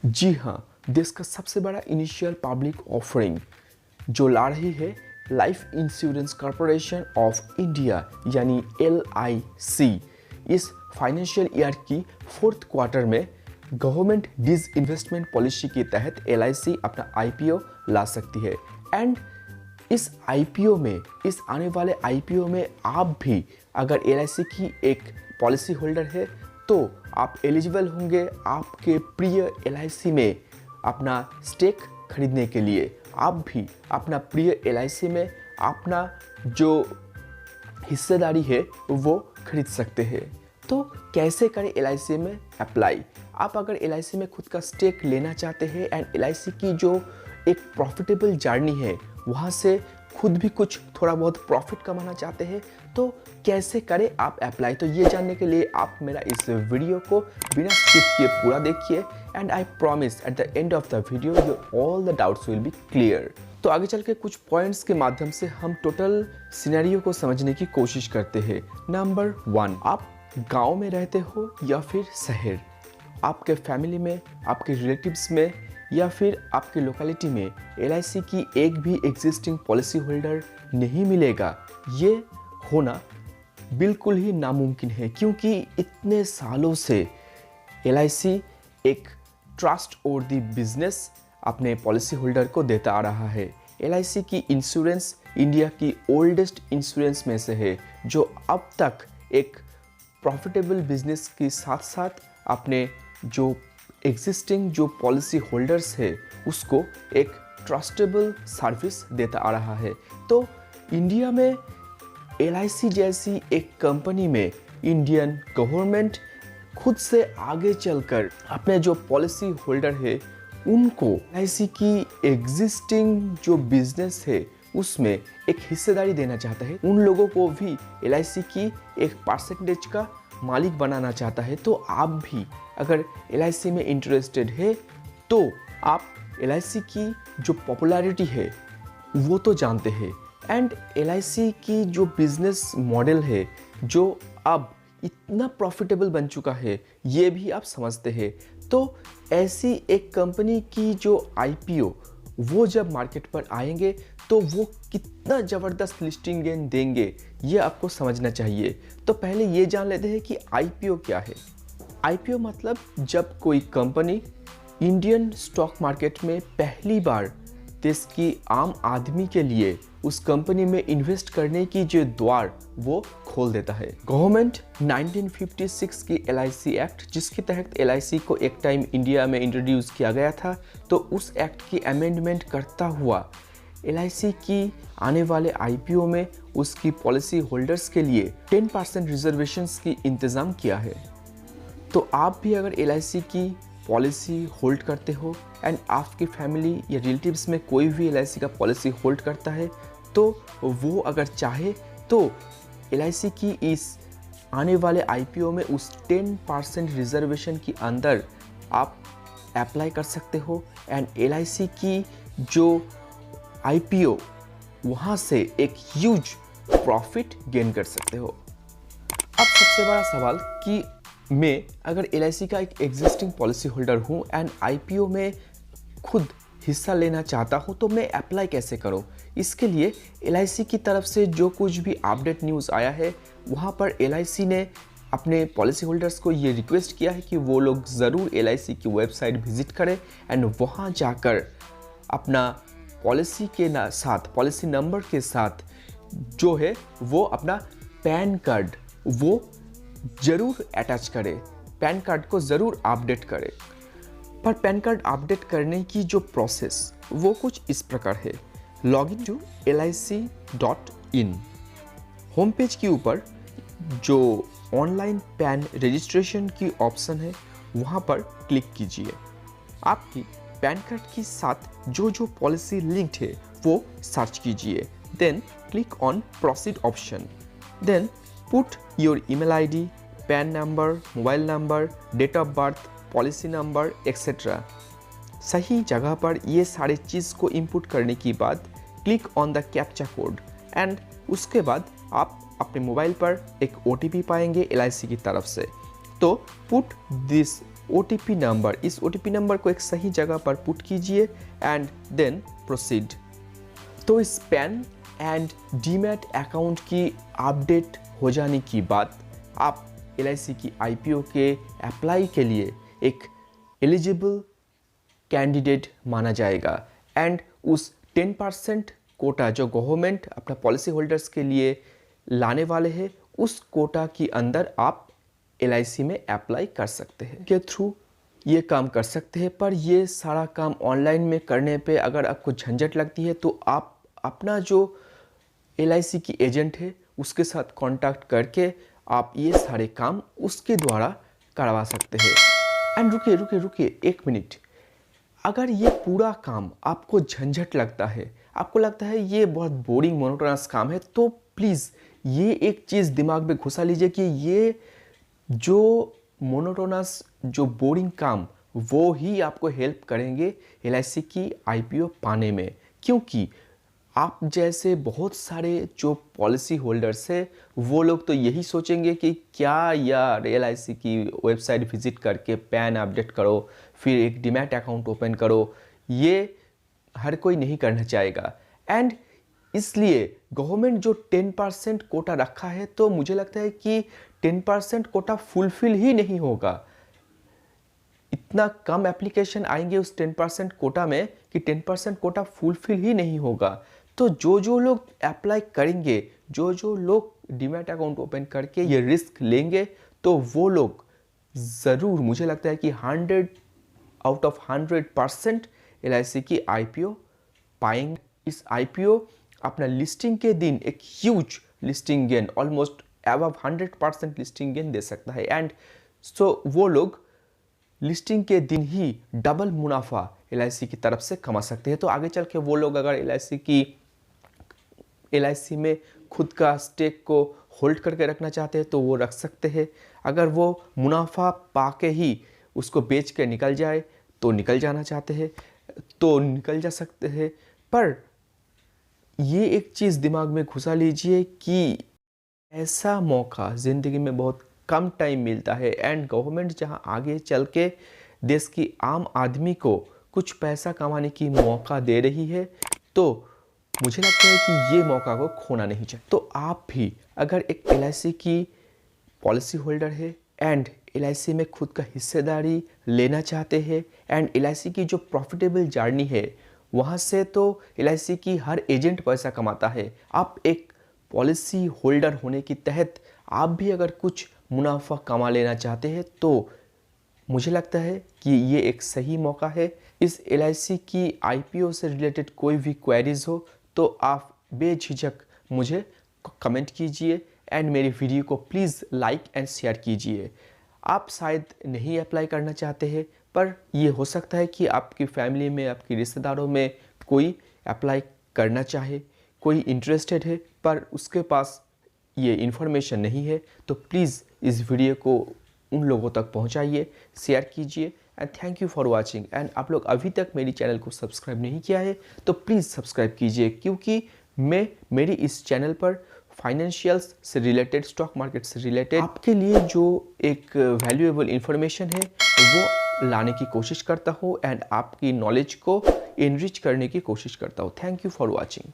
जी हाँ, देश का सबसे बड़ा इनिशियल पब्लिक ऑफरिंग जो ला रही है life insurance corporation of India यानी LIC इस फाइनेंशियल ईयर की फोर्थ क्वार्टर में गवर्नमेंट डिसइन्वेस्टमेंट पॉलिसी के तहत LIC अपना IPO ला सकती है। एंड इस IPO में, इस आने वाले IPO में आप भी अगर LIC की एक पॉलिसी होल्डर है तो आप एलिजिबल होंगे आपके प्रिय LIC में अपना स्टेक खरीदने के लिए। आप भी अपना प्रिय LIC में अपना जो हिस्सेदारी है वो खरीद सकते हैं। तो कैसे करें LIC में अप्लाई? आप अगर LIC में खुद का स्टेक लेना चाहते हैं एंड LIC की जो एक प्रॉफिटेबल जर्नी है वहाँ से खुद भी कुछ थोड़ा बहुत प्रॉफिट कमाना चाहते हैं तो कैसे करें आप अप्लाई? तो ये जानने के लिए आप मेरा इस वीडियो को बिना स्किप किए पूरा देखिए and I promise at the end of the video your all the doubts will be clear. तो आगे चल के कुछ पॉइंट्स के माध्यम से हम टोटल सिनेरियो को समझने की कोशिश करते हैं। नंबर 1, आप गांव में रहते हो या फिर शहर, आपके फैमिली में, आपके रिलेटिव्स में या फिर आपके लोकेलिटी में LIC की एक भी एग्जिस्टिंग पॉलिसी होल्डर नहीं मिलेगा, ये होना बिल्कुल ही नामुमकिन है क्योंकि इतने सालों से LIC एक ट्रस्ट और दी बिजनेस अपने पॉलिसी होल्डर को देता आ रहा है। LIC की इंश्योरेंस इंडिया की ओल्डेस्ट इंश्योरेंस में से है जो अब तक एक प्रॉफिटेबल बिजनेस के साथ साथ अपने जो एग्जिस्टिंग जो पॉलिसी होल्डर्स है उसको एक ट्रस्टेबल सर्विस देता आ रहा है। तो इंडिया में LIC जैसी एक कंपनी में इंडियन गवर्नमेंट खुद से आगे चलकर अपने जो पॉलिसी होल्डर है उनको LIC की एग्जिस्टिंग जो बिजनेस है उसमें एक हिस्सेदारी देना चाहता है, उन लोगों को भी LIC की एक परसेंटेज का मालिक बनाना चाहता है। तो आप भी अगर LIC में इंटरेस्टेड है तो आप LIC की जो पॉपुलैरिटी है वो तो जानते हैं एंड LIC की जो बिजनेस मॉडल है जो अब इतना प्रॉफिटेबल बन चुका है ये भी आप समझते हैं। तो ऐसी एक कंपनी की जो IPO वो जब मार्केट पर आएंगे तो वो कितना ज़बरदस्त लिस्टिंग गेन देंगे ये आपको समझना चाहिए। तो पहले ये जान लेते हैं कि IPO क्या है। IPO मतलब जब कोई कंपनी इंडियन स्टॉक मार्केट में पहली बार देश की आम आदमी के लिए उस कंपनी में इन्वेस्ट करने की जो द्वार वो खोल देता है। गवर्नमेंट 1956 की LIC एक्ट जिसके तहत LIC को एक टाइम इंडिया में इंट्रोड्यूस किया गया था, तो उस एक्ट की अमेंडमेंट करता हुआ LIC की आने वाले IPO में उसकी पॉलिसी होल्डर्स के लिए 10% रिजर्वेशंस की इंतज़ाम किया है। तो आप भी अगर LIC की पॉलिसी होल्ड करते हो एंड आपकी फैमिली या रिलेटिव्स में कोई भी LIC का पॉलिसी होल्ड करता है तो वो अगर चाहे तो LIC की इस आने वाले IPO में उस 10% रिजर्वेशन के अंदर आप अप्लाई कर सकते हो एंड LIC की जो IPO वहाँ से एक ह्यूज प्रॉफिट गेन कर सकते हो। अब सबसे बड़ा सवाल कि मैं अगर LIC का एक एग्जिस्टिंग पॉलिसी होल्डर हूँ एंड IPO में खुद हिस्सा लेना चाहता हूँ तो मैं अप्लाई कैसे करूँ? इसके लिए LIC की तरफ से जो कुछ भी अपडेट न्यूज़ आया है वहाँ पर LIC ने अपने पॉलिसी होल्डर्स को ये रिक्वेस्ट किया है कि वो लोग ज़रूर LIC की वेबसाइट विजिट करें एंड वहाँ जाकर अपना पॉलिसी के साथ, पॉलिसी नंबर के साथ जो है वो अपना पैन कार्ड वो ज़रूर अटैच करें, पैन कार्ड को ज़रूर अपडेट करें। पर पैन कार्ड अपडेट करने की जो प्रोसेस वो कुछ इस प्रकार है। Login to LIC.in home page के ऊपर जो ऑनलाइन पैन रजिस्ट्रेशन की ऑप्शन है वहाँ पर क्लिक कीजिए। आपकी पैन कार्ड के साथ जो जो पॉलिसी लिंक्ड है वो सर्च कीजिए। Then click on proceed option. Then put your email ID, PAN number, mobile number, date of birth, policy number etcetera. सही जगह पर ये सारे चीज़ को इनपुट करने के बाद click on the captcha code and उसके बाद आप अपने मोबाइल पर एक OTP पाएंगे LIC की तरफ से। तो पुट दिस OTP नंबर, इस OTP नंबर को एक सही जगह पर पुट कीजिए एंड देन प्रोसीड। तो इस पैन एंड डीमैट अकाउंट की अपडेट हो जाने की बाद आप LIC की IPO के अप्लाई के लिए एक एलिजिबल कैंडिडेट माना जाएगा एंड उस 10% कोटा जो गवर्नमेंट अपना पॉलिसी होल्डर्स के लिए लाने वाले हैं, उस कोटा के अंदर आप LIC में अप्लाई कर सकते हैं, के थ्रू ये काम कर सकते हैं। पर ये सारा काम ऑनलाइन में करने पे अगर आपको झंझट लगती है तो आप अपना जो LIC की एजेंट है उसके साथ कांटेक्ट करके आप ये सारे काम उसके द्वारा करवा सकते हैं। एंड रुकिए एक मिनट, अगर ये पूरा काम आपको झंझट लगता है, आपको लगता है ये बहुत बोरिंग मोनोटोनस काम है, तो प्लीज़ ये एक चीज़ दिमाग में घुसा लीजिए कि ये जो मोनोटोनस जो बोरिंग काम वो ही आपको हेल्प करेंगे LIC की IPO पाने में। क्योंकि आप जैसे बहुत सारे जो पॉलिसी होल्डर्स हैं वो लोग तो यही सोचेंगे कि क्या यार LIC की वेबसाइट विजिट करके पैन अपडेट करो, फिर एक डीमैट अकाउंट ओपन करो, ये हर कोई नहीं करना चाहेगा। एंड इसलिए गवर्नमेंट जो 10% कोटा रखा है, तो मुझे लगता है कि 10% कोटा फुलफिल ही नहीं होगा। इतना कम एप्लीकेशन आएंगे उस 10% कोटा में कि 10% कोटा फुलफिल ही नहीं होगा। तो जो लोग अप्लाई करेंगे, जो लोग डीमैट अकाउंट ओपन करके ये रिस्क लेंगे, तो वो लोग ज़रूर, मुझे लगता है कि 100 आउट ऑफ 100% LIC की IPO पाएंगे। इस IPO अपना लिस्टिंग के दिन एक huge listing gain, almost above 100% listing gain दे सकता है। एंड सो वो लोग लिस्टिंग के दिन ही डबल मुनाफा LIC की तरफ से कमा सकते हैं। तो आगे चल के वो लोग अगर LIC में खुद का स्टेक को होल्ड करके रखना चाहते हैं तो वो रख सकते हैं। अगर वो मुनाफा पाके ही उसको बेच के निकल जाए तो निकल जाना चाहते हैं तो निकल जा सकते हैं। पर ये एक चीज़ दिमाग में घुसा लीजिए कि ऐसा मौका ज़िंदगी में बहुत कम टाइम मिलता है। एंड गवर्नमेंट जहां आगे चल के देश की आम आदमी को कुछ पैसा कमाने की मौका दे रही है, तो मुझे लगता है कि ये मौका को खोना नहीं चाहिए। तो आप भी अगर एक LIC की पॉलिसी होल्डर है एंड LIC में खुद का हिस्सेदारी लेना चाहते हैं एंड LIC की जो प्रॉफिटेबल जर्नी है वहाँ से तो LIC की हर एजेंट पैसा कमाता है। आप एक पॉलिसी होल्डर होने के तहत आप भी अगर कुछ मुनाफा कमा लेना चाहते हैं तो मुझे लगता है कि ये एक सही मौका है। इस LIC की IPO से रिलेटेड कोई भी क्वेरीज हो तो आप बेझिझक मुझे कमेंट कीजिए एंड मेरे वीडियो को प्लीज़ लाइक एंड शेयर कीजिए। आप शायद नहीं अप्लाई करना चाहते हैं, पर ये हो सकता है कि आपकी फैमिली में, आपके रिश्तेदारों में कोई अप्लाई करना चाहे, कोई इंटरेस्टेड है पर उसके पास ये इन्फॉर्मेशन नहीं है, तो प्लीज़ इस वीडियो को उन लोगों तक पहुंचाइए, शेयर कीजिए। And thank you for watching. And आप लोग अभी तक मेरी चैनल को सब्सक्राइब नहीं किया है तो प्लीज़ सब्सक्राइब कीजिए, क्योंकि मैं मेरी इस चैनल पर फाइनेंशियल्स से रिलेटेड, स्टॉक मार्केट से रिलेटेड आपके लिए जो एक वैल्यूएबल इंफॉर्मेशन है वो लाने की कोशिश करता हूँ एंड आपकी नॉलेज को इनरिच करने की कोशिश करता हूँ। Thank you for watching.